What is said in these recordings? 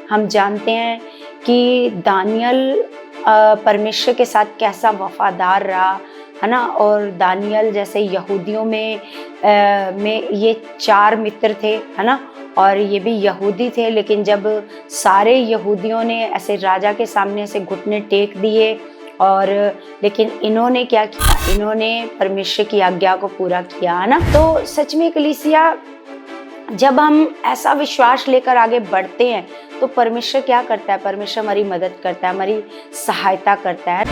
हम जानते हैं कि दानियल परमेश्वर के साथ कैसा वफादार रहा, है ना। और दानियल जैसे यहूदियों में ये 4 मित्र थे, है ना। और ये भी यहूदी थे, लेकिन जब सारे यहूदियों ने ऐसे राजा के सामने ऐसे घुटने टेक दिए, और लेकिन इन्होंने क्या किया, इन्होंने परमेश्वर की आज्ञा को पूरा किया, है ना। तो सच में कलीसिया, जब हम ऐसा विश्वास लेकर आगे बढ़ते हैं तो परमेश्वर क्या करता है, परमेश्वर हमारी मदद करता है, हमारी सहायता करता है।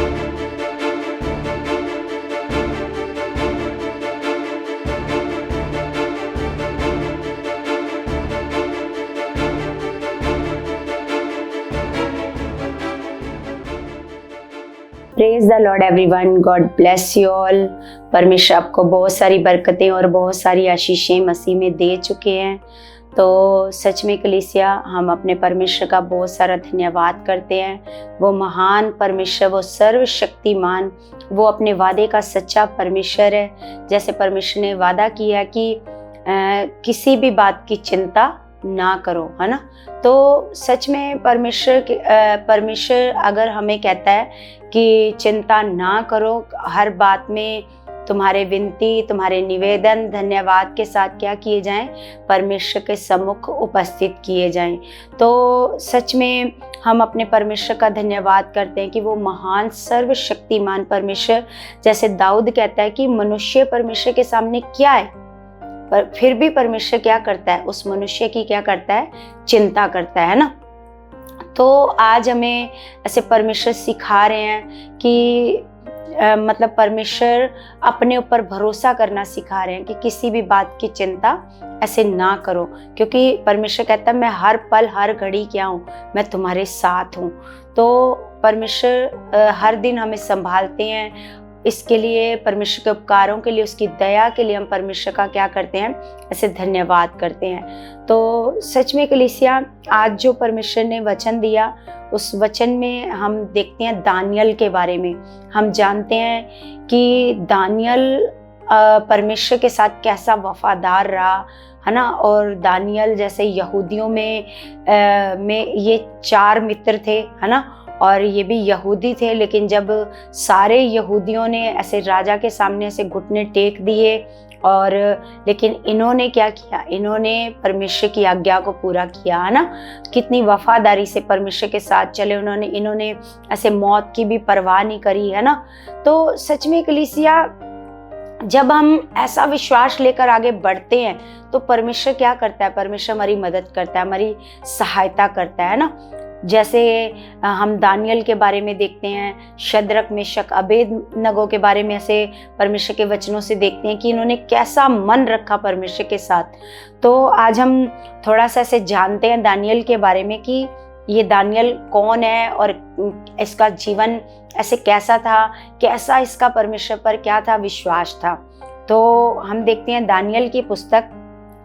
Praise the Lord everyone, God bless you all. परमेश्वर आपको बहुत सारी बरकतें और बहुत सारी आशीषें मसीह में दे चुके हैं। तो सच में कलीसिया, हम अपने परमेश्वर का बहुत सारा धन्यवाद करते हैं। वो महान परमेश्वर, वो सर्वशक्तिमान, वो अपने वादे का सच्चा परमेश्वर है। जैसे परमेश्वर ने वादा किया कि किसी भी बात की चिंता ना करो, है ना। तो सच में परमेश्वर अगर हमें कहता है कि चिंता ना करो, हर बात में तुम्हारे विनती, तुम्हारे निवेदन धन्यवाद के साथ क्या किए जाएं, परमेश्वर के सम्मुख उपस्थित किए जाएं। तो सच में हम अपने परमेश्वर का धन्यवाद करते हैं कि वो महान सर्वशक्तिमान परमेश्वर, जैसे दाऊद कहता है कि मनुष्य परमेश्वर के सामने क्या है, पर फिर भी परमेश्वर क्या करता है, उस मनुष्य की क्या करता है, चिंता करता है ना। तो आज हमें ऐसे परमेश्वर सिखा रहे हैं कि मतलब परमेश्वर अपने ऊपर भरोसा करना सिखा रहे हैं कि किसी भी बात की चिंता ऐसे ना करो, क्योंकि परमेश्वर कहता है मैं हर पल हर घड़ी क्या हूँ, मैं तुम्हारे साथ हूँ। तो परमेश्वर हर दिन हमें संभालते हैं। इसके लिए, परमेश्वर के उपकारों के लिए, उसकी दया के लिए हम परमेश्वर का क्या करते हैं, ऐसे धन्यवाद करते हैं। तो सच में कलीसिया, आज जो परमेश्वर ने वचन दिया, उस वचन में हम देखते हैं दानियल के बारे में। हम जानते हैं कि दानियल परमेश्वर के साथ कैसा वफादार रहा, है ना। और दानियल जैसे यहूदियों में ये 4 मित्र थे, है ना। और ये भी यहूदी थे, लेकिन जब सारे यहूदियों ने ऐसे राजा के सामने ऐसे घुटने टेक दिए, और लेकिन इन्होंने क्या किया, इन्होंने परमेश्वर की आज्ञा को पूरा किया, है ना। कितनी वफादारी से परमेश्वर के साथ चले इन्होंने ऐसे मौत की भी परवाह नहीं करी, है ना। तो सच में कलीसिया, जब हम ऐसा विश्वास लेकर आगे बढ़ते हैं तो परमेश्वर क्या करता है, परमेश्वर हमारी मदद करता है, हमारी सहायता करता है ना। जैसे हम दानियल के बारे में देखते हैं, शद्रक मेशक अबेदनगो के बारे में ऐसे परमेश्वर के वचनों से देखते हैं कि इन्होंने कैसा मन रखा परमेश्वर के साथ। तो आज हम थोड़ा सा ऐसे जानते हैं दानियल के बारे में कि ये दानियल कौन है और इसका जीवन ऐसे कैसा था, कैसा इसका परमेश्वर पर क्या था, विश्वास था। तो हम देखते हैं दानियल की पुस्तक,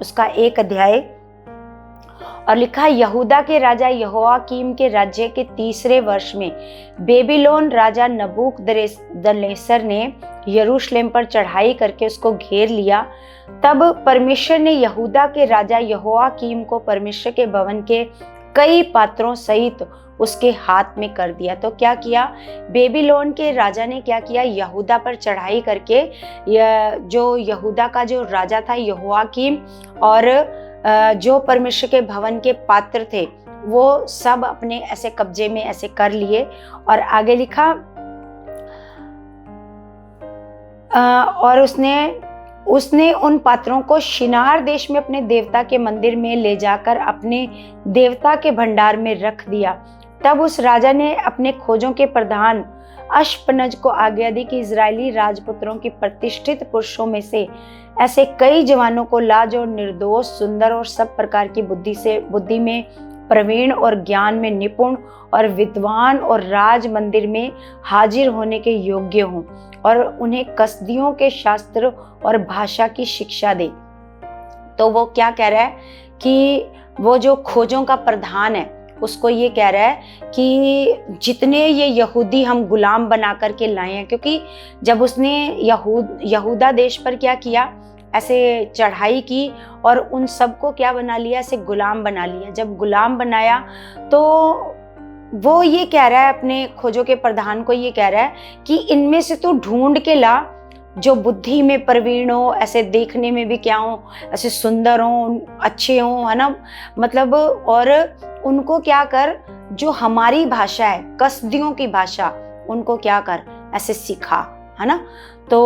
उसका 1 अध्याय, और लिखा है, यहूदा के राजा यहोयाकीम के राज्य के 3रे वर्ष में बेबीलोन राजा नबूकदनेस्सर ने यरूशलेम पर चढ़ाई करके उसको घेर लिया। तब परमेश्वर ने यहूदा के राजा यहोयाकीम को परमेश्वर के भवन के कई पात्रों सहित उसके हाथ में कर दिया। तो क्या किया, बेबीलोन के राजा ने क्या किया, यहूदा पर चढ़ाई करके जो यहूदा का जो राजा था यहोयाकीम, और जो परमेश्वर के भवन के पात्र थे वो सब अपने ऐसे कब्जे में ऐसे कर लिए। और आगे लिखा, और उसने उन पात्रों को शिनार देश में अपने देवता के मंदिर में ले जाकर अपने देवता के भंडार में रख दिया। तब उस राजा ने अपने खोजों के प्रधान अश्पनज को आज्ञा दी कि इजरायली राजपुत्रों की प्रतिष्ठित पुरुषों में से ऐसे कई जवानों को ला जो निर्दोष, सुंदर और सब प्रकार की बुद्धि में प्रवीण और ज्ञान में निपुण और विद्वान और राज मंदिर में हाजिर होने के योग्य हों, और उन्हें कसदियों के शास्त्र और भाषा की शिक्षा दे। तो वो क्या कह रहा है कि वो जो खोजों का प्रधान है उसको ये कह रहा है कि जितने ये यहूदी हम गुलाम बना करके लाए हैं, क्योंकि जब उसने यहूदा देश पर क्या किया, ऐसे चढ़ाई की और उन सबको क्या बना लिया, ऐसे गुलाम बना लिया। जब गुलाम बनाया तो वो ये कह रहा है अपने खोजों के प्रधान को, ये कह रहा है कि इनमें से तू ढूंढ के ला जो बुद्धि में प्रवीण हो, ऐसे देखने में भी क्या हो, ऐसे सुंदर हो, अच्छे हो, है ना, मतलब, और उनको क्या कर, जो हमारी भाषा है, कसदियों की भाषा, उनको क्या कर, ऐसे सिखा, है ना। तो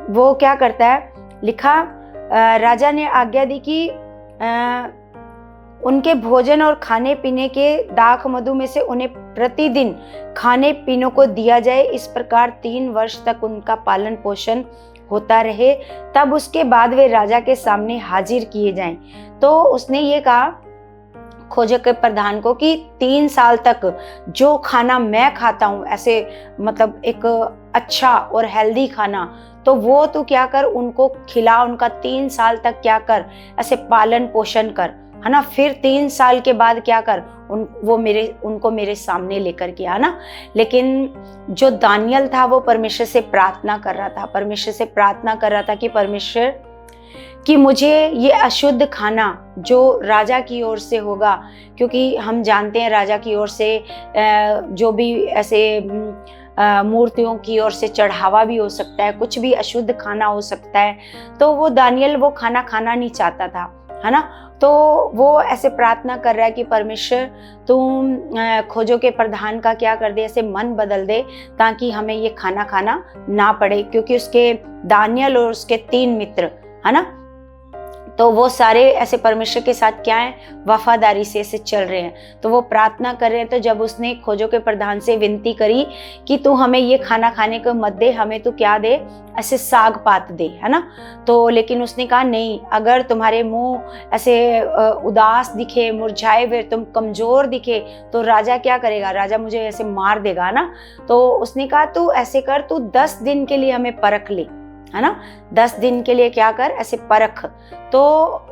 वो क्या करता है, लिखा राजा ने आज्ञा दी कि उनके भोजन और खाने पीने के दाख मधु में से उन्हें प्रतिदिन खाने पीने को दिया जाए। इस प्रकार 3 वर्ष तक उनका पालन पोषण होता रहे, तब उसके बाद वे राजा के सामने हाजिर किए जाएं। तो उसने ये कहा खोजे के प्रधान को कि 3 साल तक जो खाना मैं खाता हूँ, ऐसे मतलब एक अच्छा और हेल्दी खाना, तो वो तू क्या कर, उनको खिला, उनका 3 साल तक क्या कर, ऐसे पालन पोषण कर, है ना। फिर 3 साल के बाद क्या कर, उनको मेरे सामने लेकर के आना। लेकिन जो दानियल था वो परमेश्वर से प्रार्थना कर रहा था, परमेश्वर से प्रार्थना कर रहा था कि परमेश्वर, कि मुझे ये अशुद्ध खाना जो राजा की ओर से होगा, क्योंकि हम जानते हैं राजा की ओर से जो भी ऐसे मूर्तियों की ओर से चढ़ावा भी हो सकता है, कुछ भी अशुद्ध खाना हो सकता है, तो वो दानियल वो खाना खाना नहीं चाहता था, है ना। तो वो ऐसे प्रार्थना कर रहा है कि परमेश्वर तुम खोजों के प्रधान का क्या कर दे, ऐसे मन बदल दे ताकि हमें ये खाना खाना ना पड़े, क्योंकि उसके दानियल और उसके 3 मित्र, है ना, तो वो सारे ऐसे परमेश्वर के साथ क्या है, वफादारी से ऐसे चल रहे हैं। तो वो प्रार्थना कर रहे हैं। तो जब उसने खोजों के प्रधान से विनती करी कि तू हमें ये खाना खाने को मत दे, हमें तू क्या दे, ऐसे साग पात दे, है ना। तो लेकिन उसने कहा नहीं, अगर तुम्हारे मुंह ऐसे उदास दिखे, मुरझाए हुए, तुम कमजोर दिखे, तो राजा क्या करेगा, राजा मुझे ऐसे मार देगा ना। तो उसने कहा तू ऐसे कर, तू 10 दिन के लिए हमें परख ले, है ना, 10 दिन के लिए क्या कर, ऐसे परख। तो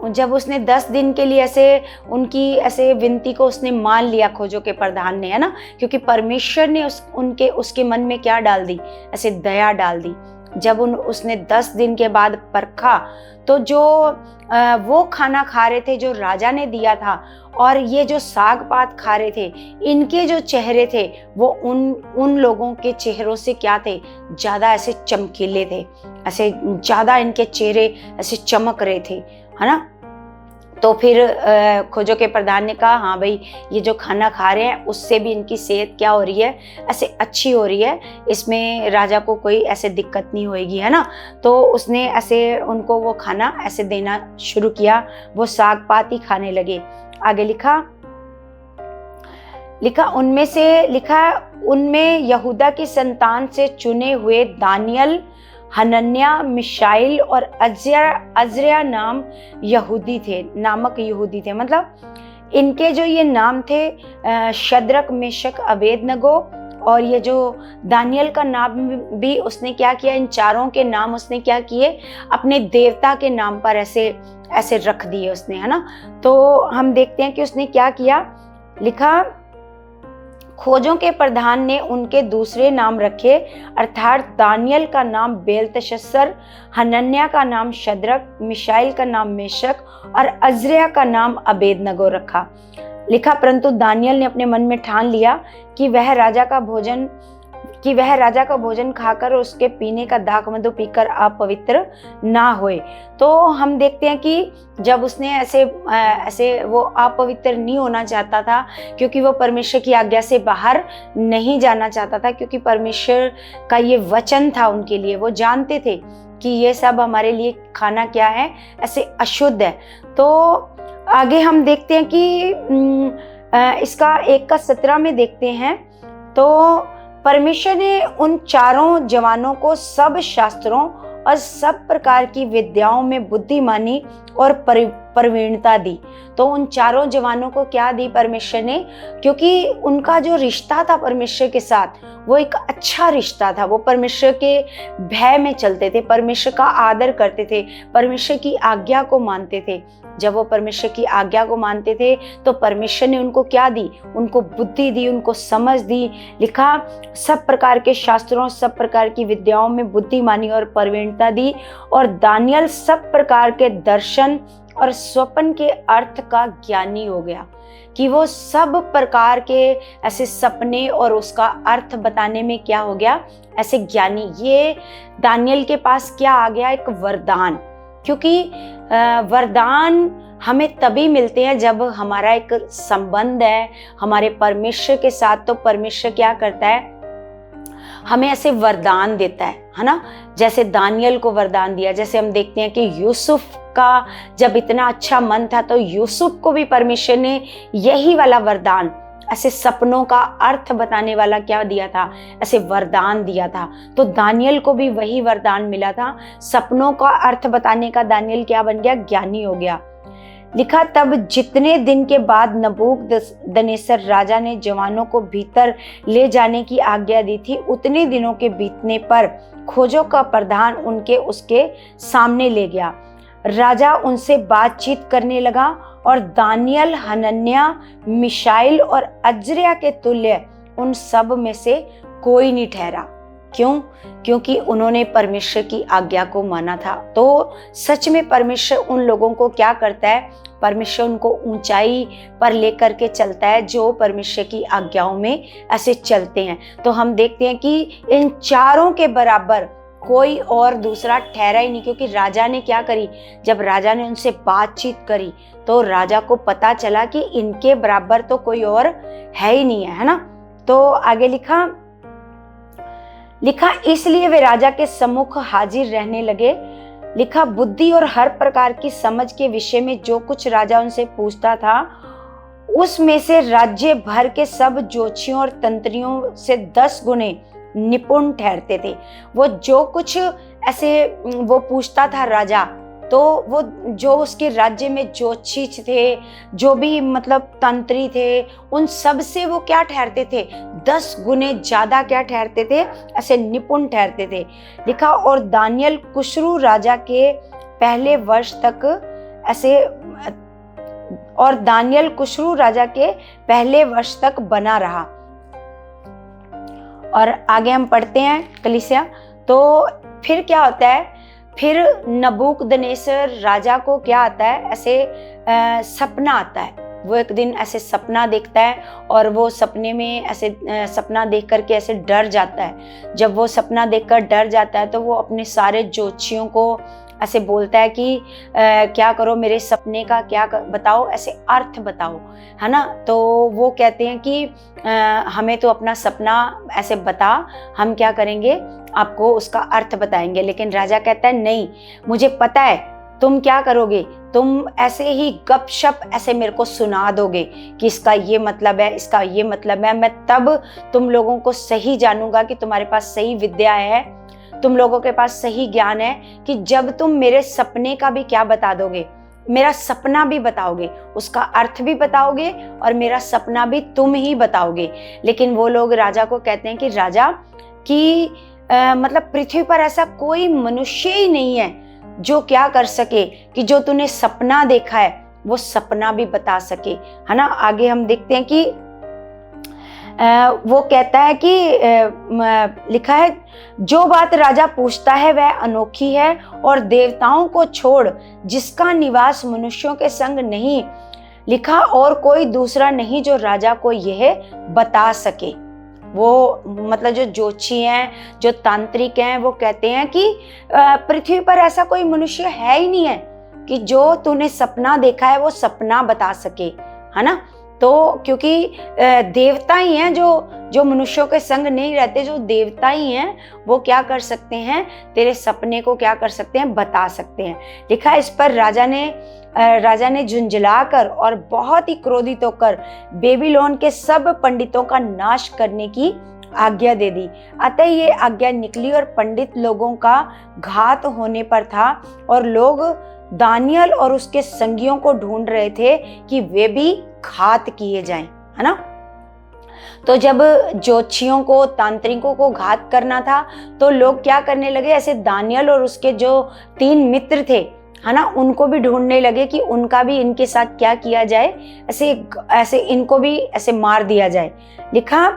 जब उसने 10 दिन के लिए ऐसे उनकी ऐसे विनती को उसने मान लिया खोजों के प्रधान ने, है ना, क्योंकि परमेश्वर ने उसके मन में क्या डाल दी, ऐसे दया डाल दी। जब उसने 10 दिन के बाद परखा, तो जो वो खाना खा रहे थे जो राजा ने दिया था, और ये जो साग पात खा रहे थे, इनके जो चेहरे थे वो उन लोगों के चेहरों से क्या थे, ज्यादा ऐसे चमकीले थे, ऐसे ज्यादा इनके चेहरे ऐसे चमक रहे थे, है ना। तो फिर खोजों के प्रधान ने कहा हाँ भाई, ये जो खाना खा रहे हैं उससे भी इनकी सेहत क्या हो रही है, ऐसे अच्छी हो रही है, इसमें राजा को कोई ऐसे दिक्कत नहीं होएगी, है ना। तो उसने ऐसे उनको वो खाना ऐसे देना शुरू किया, वो साग पात ही खाने लगे। आगे उनमें यहूदा की संतान से चुने हुए दानियल, हनन्या, मिशाइल और अजर्या नामक यहूदी थे। मतलब इनके जो ये नाम थे, शद्रक, मेशक, अबेदनगो, और ये जो दानियल का नाम भी उसने क्या किया, इन चारों के नाम उसने क्या किए, अपने देवता के नाम पर ऐसे रख दिए उसने, है ना। तो हम देखते हैं कि उसने क्या किया, लिखा खोजों के प्रधान ने उनके दूसरे नाम रखे, अर्थात दानियल का नाम बेलतशस्सर, हनन्या का नाम शद्रक, मिशाइल का नाम मेशक और अजर्या का नाम अबेदनगो रखा। लिखा परंतु दानियल ने अपने मन में ठान लिया कि वह राजा का भोजन खाकर और उसके पीने का दाख मधु पीकर अपवित्र ना होए। तो हम देखते हैं कि जब उसने ऐसे वो अपवित्र नहीं होना चाहता था, क्योंकि वो परमेश्वर की आज्ञा से बाहर नहीं जाना चाहता था, क्योंकि परमेश्वर का ये वचन था उनके लिए, वो जानते थे कि ये सब हमारे लिए खाना क्या है, ऐसे अशुद्ध है। तो आगे हम देखते हैं कि इसका 1:17 में देखते हैं, तो परमेश्वर ने उन चारों जवानों को सब शास्त्रों और सब प्रकार की विद्याओं में बुद्धिमानी और प्रवीणता दी। तो उन चारों जवानों को क्या दी परमेश्वर ने, क्योंकि उनका जो रिश्ता था परमेश्वर के साथ वो एक अच्छा रिश्ता था। वो परमेश्वर के भय में चलते थे, परमेश्वर का आदर करते थे, परमेश्वर की आज्ञा को मानते थे। जब वो परमेश्वर की आज्ञा को मानते थे तो परमेश्वर ने उनको क्या दी, उनको बुद्धि दी, उनको समझ दी। लिखा सब प्रकार के शास्त्रों, सब प्रकार की विद्याओं में बुद्धिमानी और प्रवीणता दी। और दानियल सब प्रकार के दर्शन और स्वप्न के अर्थ का ज्ञानी हो गया, कि वो सब प्रकार के ऐसे सपने और उसका अर्थ बताने में क्या हो गया, ऐसे ज्ञानी। ये दानियल के पास क्या आ गया, एक वरदान। क्योंकि वरदान हमें तभी मिलते हैं जब हमारा एक संबंध है हमारे परमेश्वर के साथ। तो परमेश्वर क्या करता है, हमें ऐसे वरदान देता है ना। जैसे दानियल को वरदान दिया, जैसे हम देखते हैं कि यूसुफ का जब इतना अच्छा मन था तो यूसुफ को भी परमेश्वर ने यही वाला वरदान, ऐसे सपनों का अर्थ बताने वाला क्या दिया था, ऐसे वरदान दिया था। तो दानियल को भी वही वरदान मिला था, सपनों का अर्थ बताने का। दानियल क्या बन गया, ज्ञानी हो गया। लिखा तब जितने दिन के बाद नबूकदनेस्सर राजा ने जवानों को भीतर ले जाने की आज्ञा दी थी, उतने दिनों के बीतने पर खोजों का प्रधान उनके उसके सामने ले गया। राजा उनसे बातचीत करने लगा और दानियल, हनन्याह, मिशाइल और अजर्या के तुल्य उन सब में से कोई नहीं ठहरा। क्यों? क्योंकि उन्होंने परमेश्वर की आज्ञा को माना था। तो सच में परमेश्वर उन लोगों को क्या करता है, परमेश्वर उनको ऊंचाई पर लेकर के चलता है जो परमेश्वर की आज्ञाओं में ऐसे चलते हैं। तो हम देखते हैं कि इन चारों के बराबर कोई और दूसरा ठहरा ही नहीं। क्योंकि राजा ने क्या करी, जब राजा ने उनसे बातचीत करी तो राजा को पता चला कि इनके बराबर तो कोई और है ही नहीं है ना। तो आगे लिखा इसलिए वे राजा के सम्मुख हाजिर रहने लगे। लिखा बुद्धि और हर प्रकार की समझ के विषय में जो कुछ राजा उनसे पूछता था, उसमें से राज्य भर के सब ज्योतिषियों और तंत्रियों से 10 गुने निपुण ठहरते थे। वो जो कुछ ऐसे वो पूछता था राजा, तो वो जो उसके राज्य में ज्योतिषी थे, जो भी मतलब तंत्री थे, उन सब से वो क्या ठहरते थे, 10 गुने ज्यादा क्या ठहरते थे, ऐसे निपुण ठहरते थे। लिखा और दानियल कुशरू राजा के पहले वर्ष तक ऐसे, और दानियल कुशरू राजा के पहले वर्ष तक बना रहा। और आगे हम पढ़ते हैं कलीसिया। तो फिर क्या होता है, फिर नबूकदनेस्सर राजा को क्या आता है, ऐसे सपना आता है। वो एक दिन ऐसे सपना देखता है और वो सपने में ऐसे सपना देख करके ऐसे डर जाता है। जब वो सपना देखकर डर जाता है तो वो अपने सारे ज्योतिषियों को ऐसे बोलता है कि क्या करो, मेरे सपने का क्या बताओ, ऐसे अर्थ बताओ, है ना। तो वो कहते हैं कि हमें तो अपना सपना ऐसे बता, हम क्या करेंगे, आपको उसका अर्थ बताएंगे। लेकिन राजा कहता है नहीं, मुझे पता है तुम क्या करोगे, तुम ऐसे ही गपशप ऐसे मेरे को सुना दोगे कि इसका ये मतलब है, इसका ये मतलब है। मैं तब तुम लोगों को सही जानूंगा कि तुम्हारे पास सही विद्या है, तुम लोगों के पास सही ज्ञान है, कि जब तुम मेरे सपने का भी क्या बता दोगे, मेरा सपना भी बताओगे, उसका अर्थ भी बताओगे और मेरा सपना भी तुम ही बताओगे। लेकिन वो लोग राजा को कहते हैं कि राजा की मतलब पृथ्वी पर ऐसा कोई मनुष्य ही नहीं है जो क्या कर सके, कि जो तूने सपना देखा है वो सपना भी बता सके, है ना। आगे हम देखते हैं कि वो कहता है कि लिखा है जो बात राजा पूछता है वह अनोखी है और देवताओं को छोड़ जिसका निवास मनुष्यों के संग नहीं, लिखा और कोई दूसरा नहीं जो राजा को यह बता सके। वो मतलब जो ज्योतिषी हैं, जो तांत्रिक हैं, वो कहते हैं कि पृथ्वी पर ऐसा कोई मनुष्य है ही नहीं है कि जो तूने सपना देखा है वो सपना बता सके, है ना। तो क्योंकि देवता ही हैं जो मनुष्यों के संग नहीं रहते, जो देवता ही हैं वो क्या कर सकते हैं, तेरे सपने को क्या कर सकते हैं, बता सकते हैं। लिखा इस पर राजा ने झुंझलाकर और बहुत ही क्रोधित होकर बेबीलोन के सब पंडितों का नाश करने की आज्ञा दे दी। अतः ये आज्ञा निकली और पंडित लोगों का घात होने पर था और लोग दानियल और उसके संगियों को ढूंढ रहे थे कि वे भी घात किए जाएं, है ना। तो जब ज्योतिषियों को, तांत्रिकों को घात करना था तो लोग क्या करने लगे, ऐसे दानियल और उसके जो 3 मित्र थे, है ना, उनको भी ढूंढने लगे कि उनका भी इनके साथ क्या किया जाए, ऐसे इनको भी ऐसे मार दिया जाए। लिखा,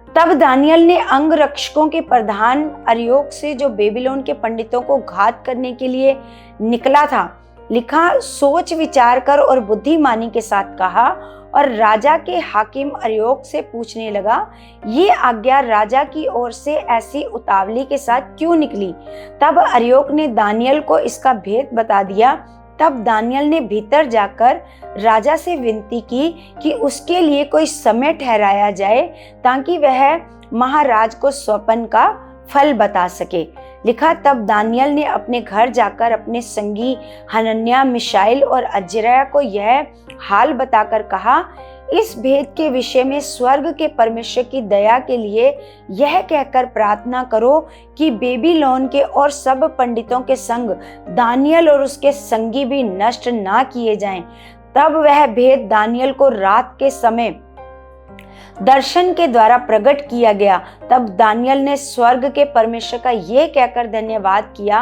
तब दानियल ने अंगरक्षकों के प्रधान अर्योक से, जो बेबीलोन के पंडितों को घात करने के लिए निकला था, लिखा, सोच विचार कर और बुद्धिमानी के साथ कहा और राजा के हाकिम अर्योक से पूछने लगा, ये आज्ञा राजा की ओर से ऐसी उतावली के साथ क्यों निकली। तब अर्योक ने दानियल को इसका भेद बता दिया। तब दानियल ने भीतर जाकर राजा से विनती की कि उसके लिए कोई समय ठहराया जाए ताकि वह महाराज को स्वप्न का फल बता सके। लिखा, तब दानियल ने अपने घर जाकर अपने संगी हनन्याह, मिशाइल और अजर्याह को यह हाल बताकर कहा, इस भेद के विषय में स्वर्ग के परमेश्वर की दया के लिए यह कहकर प्रार्थना करो कि बेबीलोन के और सब पंडितों के संग दानियल और उसके संगी भी नष्ट ना किए जाएं। तब वह भेद दानियल को रात के समय दर्शन के द्वारा प्रकट किया गया। तब दानियल ने स्वर्ग के परमेश्वर का यह कहकर धन्यवाद किया,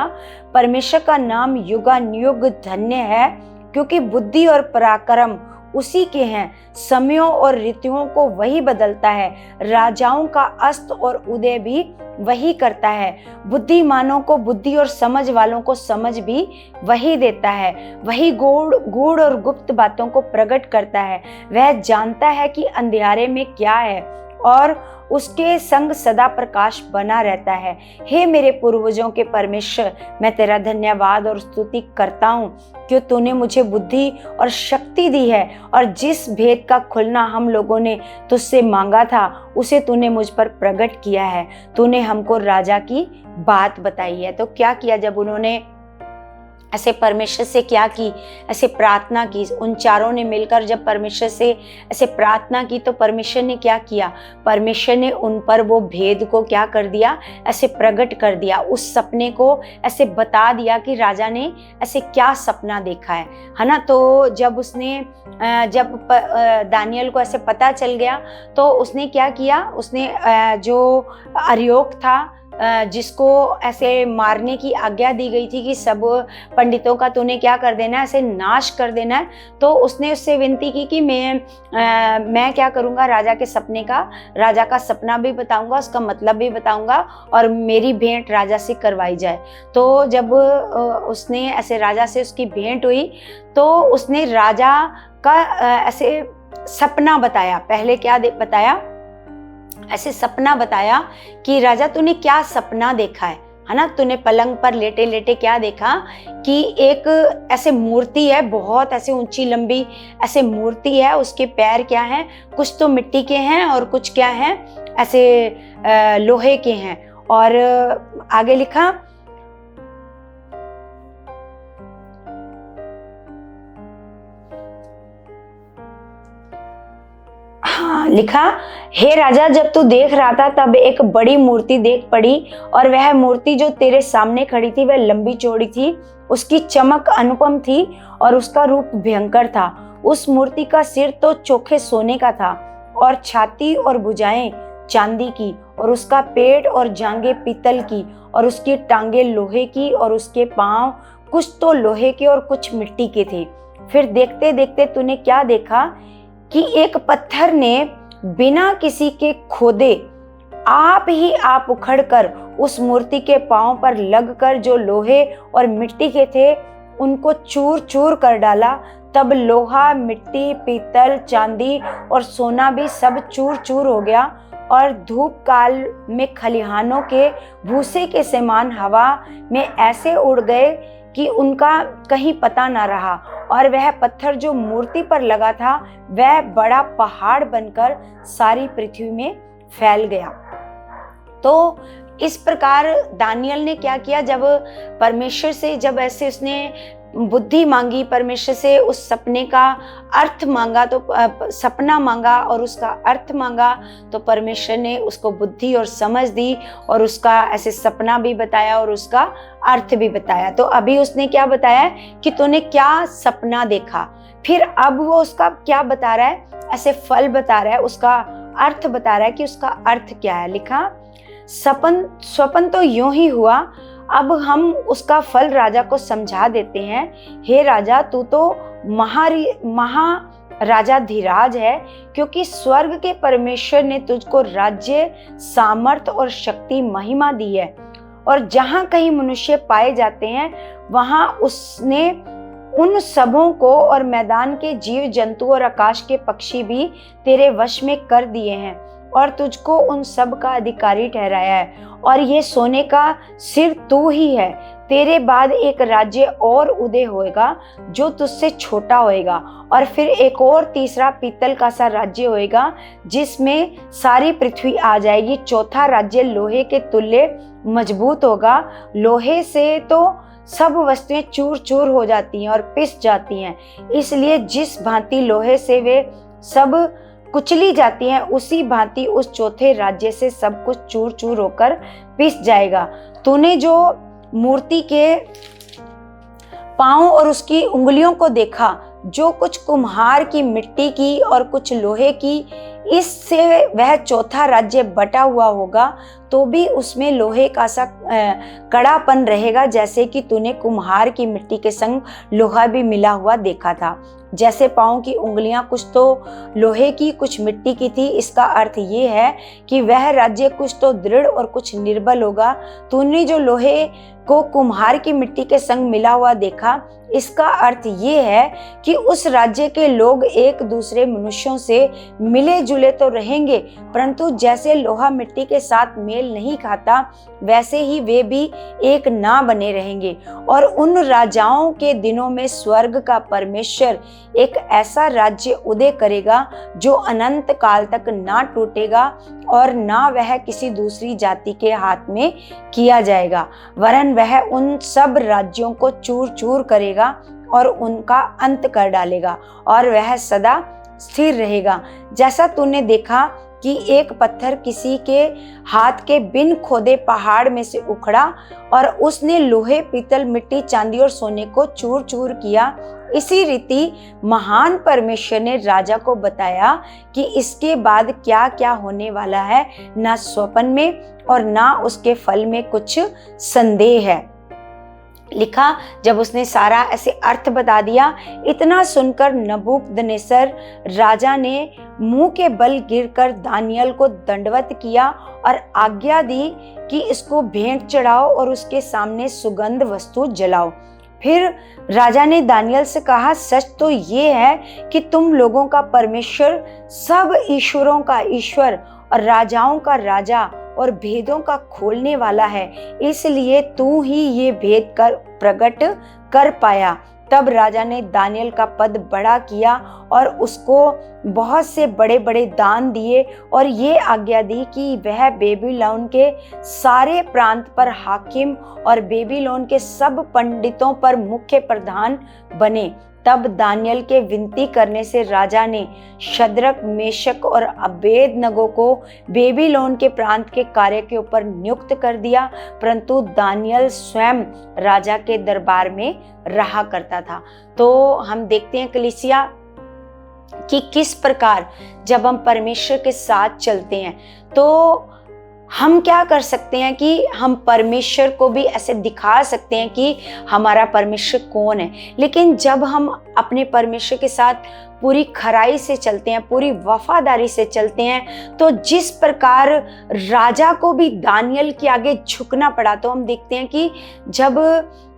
परमेश्वर का नाम युगानुयुग धन्य है, क्योंकि बुद्धि और पराक्रम उसी के हैं। समयों और ऋतुओं को वही बदलता है, राजाओं का अस्त और उदय भी वही करता है। बुद्धिमानों को बुद्धि और समझ वालों को समझ भी वही देता है। वही गूढ़ और गुप्त बातों को प्रकट करता है। वह जानता है कि अंधियारे में क्या है और उसके संग सदा प्रकाश बना रहता है। हे मेरे पूर्वजों के परमेश्वर, मैं तेरा धन्यवाद और स्तुति करता हूँ क्यों तूने मुझे बुद्धि और शक्ति दी है और जिस भेद का खुलना हम लोगों ने तुझसे मांगा था उसे तूने मुझ पर प्रकट किया है। तूने हमको राजा की बात बताई है। तो क्या किया, जब उन्होंने ऐसे परमेश्वर से क्या की, ऐसे प्रार्थना की, उन चारों ने मिलकर जब परमेश्वर से ऐसे प्रार्थना की तो परमेश्वर ने क्या किया, परमेश्वर ने उन पर वो भेद को क्या कर दिया, ऐसे प्रकट कर दिया। उस सपने को ऐसे बता दिया कि राजा ने ऐसे क्या सपना देखा है ना। तो जब जब दानियल को ऐसे पता चल गया तो उसने क्या किया, उसने जो अर्योक था जिसको ऐसे मारने की आज्ञा दी गई थी कि सब पंडितों का तूने क्या कर देना है, ऐसे नाश कर देना है, तो उसने उससे विनती की कि मैं क्या करूँगा, राजा का सपना भी बताऊंगा, उसका मतलब भी बताऊंगा और मेरी भेंट राजा से करवाई जाए। तो जब उसने ऐसे राजा से उसकी भेंट हुई तो उसने राजा का ऐसे सपना बताया। पहले क्या बताया, ऐसे सपना बताया कि राजा तूने क्या सपना देखा है ना। तूने पलंग पर लेटे लेटे क्या देखा कि एक ऐसे मूर्ति है, बहुत ऐसे ऊंची लंबी ऐसे मूर्ति है, उसके पैर क्या हैं, कुछ तो मिट्टी के हैं और कुछ क्या हैं ऐसे लोहे के हैं। और आगे लिखा, लिखा, हे राजा, जब तू देख रहा था तब एक बड़ी मूर्ति देख पड़ी और वह मूर्ति जो तेरे सामने खड़ी थी वह लंबी चौड़ी थी, उसकी चमक अनुपम थी और उसका रूप भयंकर था। उस मूर्ति का सिर तो चोखे सोने का था और छाती और भुजाएं चांदी की और उसका पेट और जांघें पीतल की और उसकी टांगे लोहे की और उसके पांव कुछ तो लोहे के और कुछ मिट्टी के थे। फिर देखते देखते तूने क्या देखा कि एक पत्थर ने बिना किसी के खोदे आप ही आप उखड़कर उस मूर्ति के पांव पर लगकर जो लोहे और मिट्टी के थे उनको चूर चूर कर डाला। तब लोहा, मिट्टी, पीतल, चांदी और सोना भी सब चूर चूर हो गया और धूप काल में खलिहानों के भूसे के समान हवा में ऐसे उड़ गए कि उनका कहीं पता ना रहा। और वह पत्थर जो मूर्ति पर लगा था वह बड़ा पहाड़ बनकर सारी पृथ्वी में फैल गया। तो इस प्रकार दानियल ने क्या किया, जब परमेश्वर से जब ऐसे उसने बुद्धि मांगी, परमेश्वर से उस सपने का अर्थ मांगा, तो सपना मांगा और उसका अर्थ मांगा, तो परमेश्वर ने उसको बुद्धि और समझ दी और उसका ऐसे सपना भी बताया और उसका अर्थ भी बताया। तो अभी उसने क्या बताया कि तूने क्या सपना देखा, फिर अब वो उसका क्या बता रहा है, ऐसे फल बता रहा है, उसका अर्थ बता रहा है कि उसका अर्थ क्या है। लिखा, स्वप्न तो यूं ही हुआ, अब हम उसका फल राजा को समझा देते हैं। हे राजा, तू तो महाराजा धीराज है, क्योंकि स्वर्ग के परमेश्वर ने तुझको राज्य, सामर्थ और शक्ति, महिमा दी है, और जहां कहीं मनुष्य पाए जाते हैं वहां उसने उन सबों को और मैदान के जीव जंतु और आकाश के पक्षी भी तेरे वश में कर दिए हैं, और तुझको उन सब का अधिकारी ठहराया है, और ये सोने का सिर तू ही है। तेरे बाद एक राज्य और उदय होएगा जो तुझसे छोटा होएगा, और फिर एक और तीसरा पीतल का सा राज्य होएगा जिसमें सारी पृथ्वी आ जाएगी। चौथा राज्य लोहे के तुल्य मजबूत होगा। लोहे से तो सब वस्तुएं चूर चूर हो जाती हैं और पिस जाती हैं, इसलिए जिस भांति लोहे से वे सब कुचली जाती हैं, उसी भांति उस चौथे राज्य से सब कुछ चूर चूर होकर पिस जाएगा। तूने जो मूर्ति के पांव और उसकी उंगलियों को देखा, जो कुछ कुम्हार की मिट्टी की और कुछ लोहे की, इससे वह चौथा राज्य बटा हुआ होगा, तो भी उसमें लोहे का सा कड़ापन रहेगा, जैसे कि तूने कुम्हार की मिट्टी के संग लोहा भी मिला हुआ देखा था। जैसे पाँव की उंगलियां कुछ तो लोहे की कुछ मिट्टी की थी, इसका अर्थ ये है कि वह राज्य कुछ तो दृढ़ और कुछ निर्बल होगा। तूने जो लोहे को कुम्हार की मिट्टी के संग मिला हुआ देखा, इसका अर्थ ये है कि उस राज्य के लोग एक दूसरे मनुष्यों से मिले जुले तो रहेंगे, परंतु जैसे लोहा मिट्टी के साथ मेल नहीं खाता, वैसे ही वे भी एक ना बने रहेंगे। और उन राजाओं के दिनों में स्वर्ग का परमेश्वर एक ऐसा राज्य उदय करेगा जो अनंत काल तक ना टूटेगा और ना वह किसी दूसरी जाति के हाथ में किया जाएगा, वरन वह उन सब राज्यों को चूर चूर करेगा और उनका अंत कर डालेगा, और वह सदा स्थिर रहेगा। जैसा तूने देखा कि एक पत्थर किसी के हाथ के बिन खोदे पहाड़ में से उखड़ा और उसने लोहे, पीतल, मिट्टी, चांदी और सोने को चूर चूर किया, इसी रीति महान परमेश्वर ने राजा को बताया कि इसके बाद क्या क्या होने वाला है, ना स्वप्न में और ना उसके फल में कुछ संदेह है। लिखा, जब उसने सारा ऐसे अर्थ बता दिया, इतना सुनकर नबूकदनेस्सर राजा ने मुंह के बल गिरकर दानियल को दंडवत किया और आज्ञा दी कि इसको भेंट चढ़ाओ और उसके सामने सुगंध वस्तु जलाओ। फिर राजा ने दानियल से कहा, सच तो ये है कि तुम लोगों का परमेश्वर सब ईश्वरों का ईश्वर और राजाओं का राजा और भेदों का खोलने वाला है, इसलिए तू ही ये भेद कर प्रकट कर पाया। तब राजा ने दानियल का पद बड़ा किया और उसको बहुत से बड़े बड़े दान दिए और ये आज्ञा दी कि वह बेबीलोन के सारे प्रांत पर हाकिम और बेबीलोन के सब पंडितों पर मुख्य प्रधान बने। तब दानियल के विनती करने से राजा ने शद्रक, मेशक और अबेदनगो को बेबीलोन के प्रांत के कार्य के ऊपर नियुक्त कर दिया, परंतु दानियल स्वयं राजा के दरबार में रहा करता था। तो हम देखते हैं कलीसिया कि किस प्रकार जब हम परमेश्वर के साथ चलते हैं तो हम क्या कर सकते हैं कि हम परमेश्वर को भी ऐसे दिखा सकते हैं कि हमारा परमेश्वर कौन है। लेकिन जब हम अपने परमेश्वर के साथ पूरी खराई से चलते हैं, पूरी वफादारी से चलते हैं, तो जिस प्रकार राजा को भी दानियल के आगे झुकना पड़ा, तो हम देखते हैं कि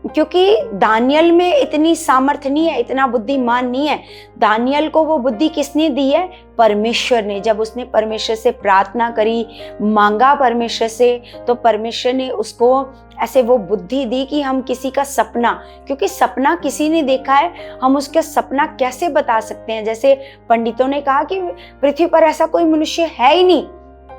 क्योंकि दानियल में इतनी सामर्थ्य नहीं है, इतना बुद्धिमान नहीं है। दानियल को वो बुद्धि किसने दी है? परमेश्वर ने। जब उसने परमेश्वर से प्रार्थना करी, मांगा परमेश्वर से, तो परमेश्वर ने उसको ऐसे वो बुद्धि दी कि हम किसी का सपना, क्योंकि सपना किसी ने देखा है, हम उसका सपना कैसे बता सकते हैं। जैसे पंडितों ने कहा कि पृथ्वी पर ऐसा कोई मनुष्य है ही नहीं,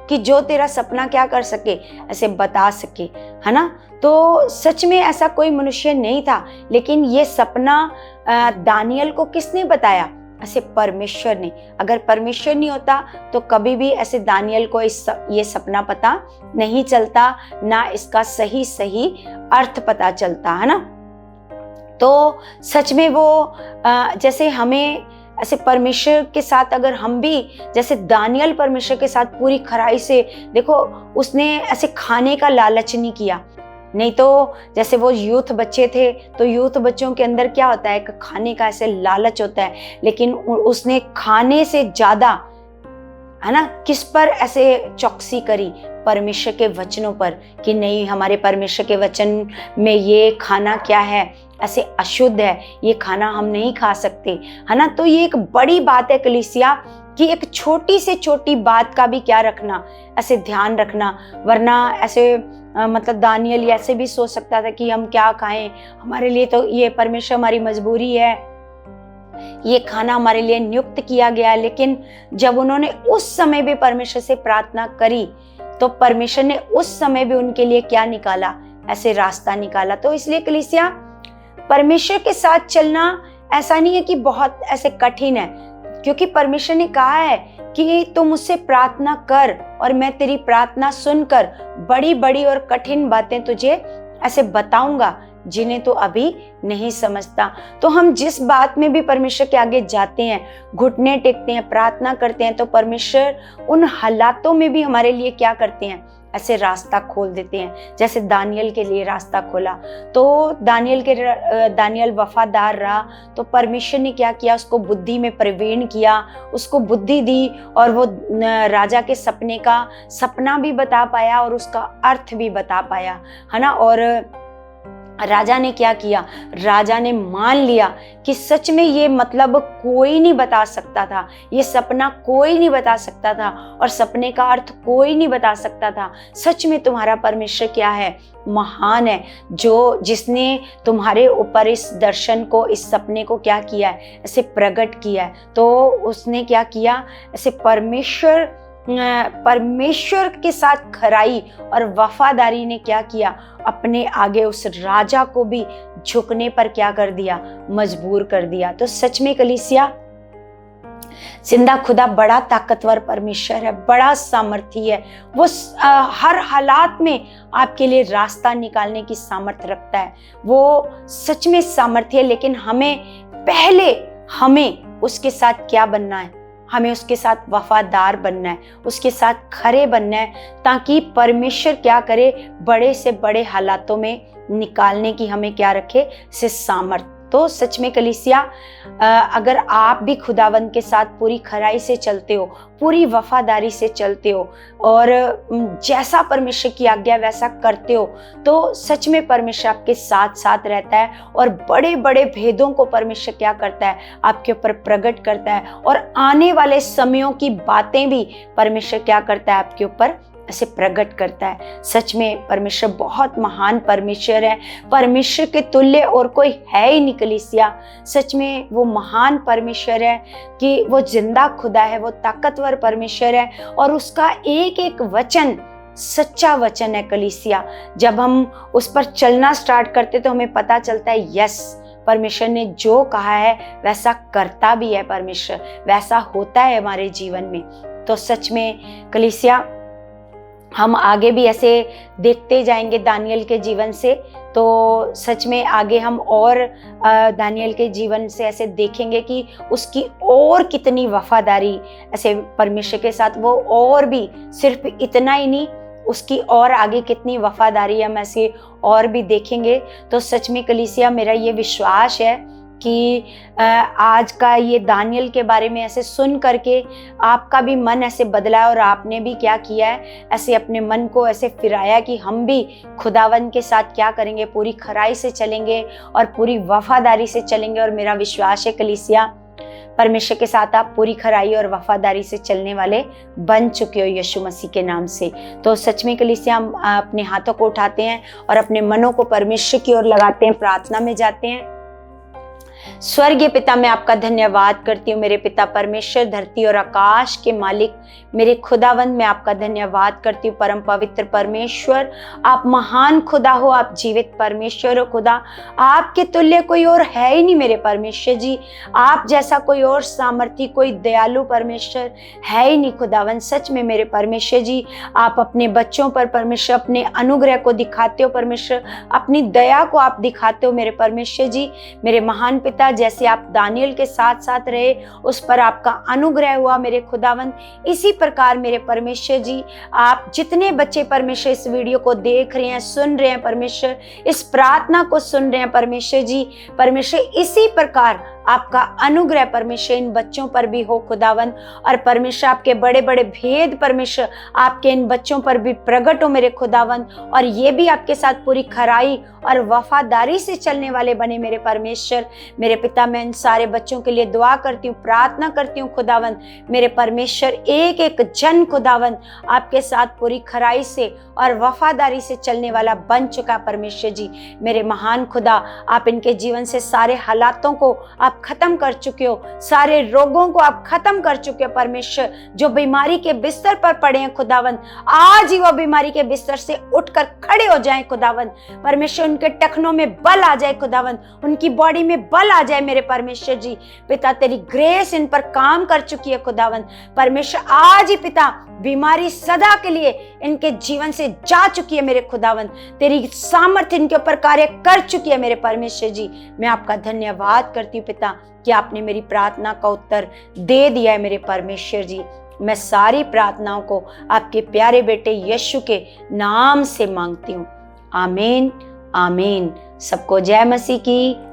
कि जो तेरा सपना क्या कर सके, ऐसे बता सके, है ना। तो सच में ऐसा कोई मनुष्य नहीं था, लेकिन ये सपना दानियल को किसने बताया? ऐसे परमेश्वर ने। अगर परमेश्वर नहीं होता तो कभी भी ऐसे दानियल को ये सपना पता नहीं चलता, ना इसका सही सही अर्थ पता चलता, है ना। तो सच में वो जैसे हमें ऐसे परमेश्वर के साथ, अगर हम भी जैसे दानियल परमेश्वर के साथ पूरी खराई से, देखो उसने ऐसे खाने का लालच नहीं किया, नहीं तो जैसे वो यूथ बच्चे थे तो यूथ बच्चों के अंदर क्या होता है, खाने का ऐसे लालच होता है, लेकिन उसने खाने से ज्यादा, है ना, किस पर ऐसे चौकसी करी? परमेश्वर के वचनों पर, कि नहीं, हमारे परमेश्वर के वचन में ये खाना क्या है, ऐसे अशुद्ध है, ये खाना हम नहीं खा सकते, है ना। तो ये एक बड़ी बात है कलीसिया, कि एक छोटी से छोटी बात का भी क्या रखना, ऐसे ध्यान रखना। वरना ऐसे मतलब दानियल ऐसे भी सोच सकता था कि हम क्या खाएं, हमारे लिए तो ये परमेश्वर हमारी मजबूरी है, ये खाना हमारे लिए नियुक्त किया गया। लेकिन जब उन्होंने उस समय भी परमेश्वर से प्रार्थना करी तो परमेश्वर ने उस समय भी उनके लिए क्या निकाला, ऐसे रास्ता निकाला। तो इसलिए कलीसिया, परमेश्वर के साथ चलना ऐसा नहीं है कि बहुत ऐसे कठिन है, क्योंकि परमेश्वर ने कहा है कि तू मुझसे प्रार्थना कर और मैं तेरी प्रार्थना सुनकर बड़ी बड़ी और कठिन बातें तुझे ऐसे बताऊंगा जिन्हें तू अभी नहीं समझता। तो हम जिस बात में भी परमेश्वर के आगे जाते हैं, घुटने टेकते हैं, प्रार्थना करते हैं, तो परमेश्वर उन हालातों में भी हमारे लिए क्या करते हैं, ऐसे रास्ता खोल देते हैं। जैसे दानियल के लिए रास्ता खोला, तो दानियल वफादार रहा, तो परमेश्वर ने क्या किया, उसको बुद्धि में प्रवीण किया, उसको बुद्धि दी, और वो राजा के सपने का सपना भी बता पाया और उसका अर्थ भी बता पाया, है ना। और राजा ने क्या किया, राजा ने मान लिया कि सच में ये मतलब कोई नहीं बता सकता था, ये सपना कोई नहीं बता सकता था, और सपने का अर्थ कोई नहीं बता सकता था। सच में तुम्हारा परमेश्वर क्या है, महान है, जिसने तुम्हारे ऊपर इस दर्शन को, इस सपने को क्या किया है, ऐसे प्रकट किया है। तो उसने क्या किया, ऐसे परमेश्वर के साथ खराई और वफादारी ने क्या किया, अपने आगे उस राजा को भी झुकने पर क्या कर दिया, मजबूर कर दिया। तो सच में कलीसिया, जिंदा खुदा बड़ा ताकतवर परमेश्वर है, बड़ा सामर्थी है। वो हर हालात में आपके लिए रास्ता निकालने की सामर्थ रखता है। वो सच में सामर्थी है, लेकिन हमें उसके साथ क्या बनना है, हमें उसके साथ वफादार बनना है, उसके साथ खरे बनना है, ताकि परमेश्वर क्या करे, बड़े से बड़े हालातों में निकालने की हमें क्या रखे, से सामर्थ। तो सच में कलीसिया, अगर आप भी खुदावंद के साथ पूरी खराई से चलते हो, पूरी वफादारी से चलते हो, और जैसा परमेश्वर की आज्ञा वैसा करते हो, तो सच में परमेश्वर आपके साथ साथ रहता है, और बड़े बड़े भेदों को परमेश्वर क्या करता है, आपके ऊपर प्रकट करता है, और आने वाले समयों की बातें भी परमेश्वर क्या करता है, आपके ऊपर ऐसे प्रकट करता है। सच में परमेश्वर बहुत महान परमेश्वर है, परमेश्वर के तुल्य और कोई है ही नहीं कलीसिया। सच में वो महान परमेश्वर है, कि वो जिंदा खुदा है, वो ताकतवर परमेश्वर है, और उसका एक एक वचन सच्चा वचन है कलीसिया। जब हम उस पर चलना स्टार्ट करते तो हमें पता चलता है, यस, परमेश्वर ने जो कहा है वैसा करता भी है, परमेश्वर वैसा होता है हमारे जीवन में। तो सच में कलीसिया, हम आगे भी ऐसे देखते जाएंगे दानियल के जीवन से। तो सच में आगे हम और दानियल के जीवन से ऐसे देखेंगे कि उसकी और कितनी वफादारी ऐसे परमेश्वर के साथ, वो और भी सिर्फ इतना ही नहीं, उसकी और आगे कितनी वफादारी हम ऐसे और भी देखेंगे। तो सच में कलीसिया, मेरा ये विश्वास है कि आज का ये दानियल के बारे में ऐसे सुन करके आपका भी मन ऐसे बदला, और आपने भी क्या किया है, ऐसे अपने मन को ऐसे फिराया कि हम भी खुदावन के साथ क्या करेंगे, पूरी खराई से चलेंगे और पूरी वफादारी से चलेंगे। और मेरा विश्वास है कलीसिया, परमेश्वर के साथ आप पूरी खराई और वफादारी से चलने वाले बन चुके हो यीशु मसीह के नाम से। तो सच में कलीसिया, हम अपने हाथों को उठाते हैं और अपने मनों को परमेश्वर की ओर लगाते हैं, प्रार्थना में जाते हैं। स्वर्गीय पिता, मैं आपका धन्यवाद करती हूँ मेरे पिता परमेश्वर, धरती और आकाश के मालिक मेरे खुदावंद, मैं आपका धन्यवाद करती हूँ परम पवित्र परमेश्वर। आप महान खुदा हो, आप जीवित परमेश्वर हो खुदा, आपके तुल्य कोई और है ही नहीं मेरे परमेश्वर जी। आप जैसा कोई और सामर्थी, कोई दयालु परमेश्वर है ही नहीं खुदावंद। सच में मेरे परमेश्वर जी, आप अपने बच्चों पर परमेश्वर अपने अनुग्रह को दिखाते हो परमेश्वर, अपनी दया को आप दिखाते हो मेरे परमेश्वर जी। मेरे महान पिता, जैसे आप दानियल के साथ साथ रहे, उस पर आपका अनुग्रह हुआ मेरे खुदावंद, इसी प्रकार मेरे परमेश्वर जी आप जितने बच्चे परमेश्वर इस वीडियो को देख रहे हैं, सुन रहे हैं परमेश्वर, इस प्रार्थना को सुन रहे हैं परमेश्वर जी, परमेश्वर इसी प्रकार आपका अनुग्रह परमेश्वर इन बच्चों पर भी हो खुदावन। और परमेश्वर आपके बड़े बड़े भेद परमेश्वर आपके इन बच्चों पर भी प्रकट हो मेरे खुदावन, और ये भी आपके साथ पूरी खराई और वफादारी से चलने वाले बने मेरे परमेश्वर। मेरे पिता, मैं इन सारे बच्चों के लिए दुआ करती हूँ, प्रार्थना करती हूँ खुदावन मेरे परमेश्वर, एक एक जन खुदावन आपके साथ पूरी खराई से और वफादारी से चलने वाला बन चुका परमेश्वर जी। मेरे महान खुदा, आप इनके जीवन से सारे हालातों को आप खत्म कर चुके हो, सारे रोगों को आप खत्म कर चुके हो परमेश्वर। जो बीमारी के बिस्तर पर पड़े हैं खुदावन, आज ही वो बीमारी के बिस्तर से उठकर खड़े हो जाएं खुदावन परमेश्वर। उनके टखनों में बल आ जाए खुदावन, उनकी बॉडी में बल आ जाए मेरे परमेश्वर जी। पिता, तेरी ग्रेस इन पर काम कर चुकी है खुदावन परमेश्वर। आज ही पिता, बीमारी सदा के लिए इनके जीवन से जा चुकी है मेरे खुदावन, तेरी सामर्थ्य इनके ऊपर कार्य कर चुकी है मेरे परमेश्वर जी। मैं आपका धन्यवाद करती हूँ पिता कि आपने मेरी प्रार्थना का उत्तर दे दिया है मेरे परमेश्वर जी। मैं सारी प्रार्थनाओं को आपके प्यारे बेटे यीशु के नाम से मांगती हूँ, आमीन आमीन। सबको जय मसीह की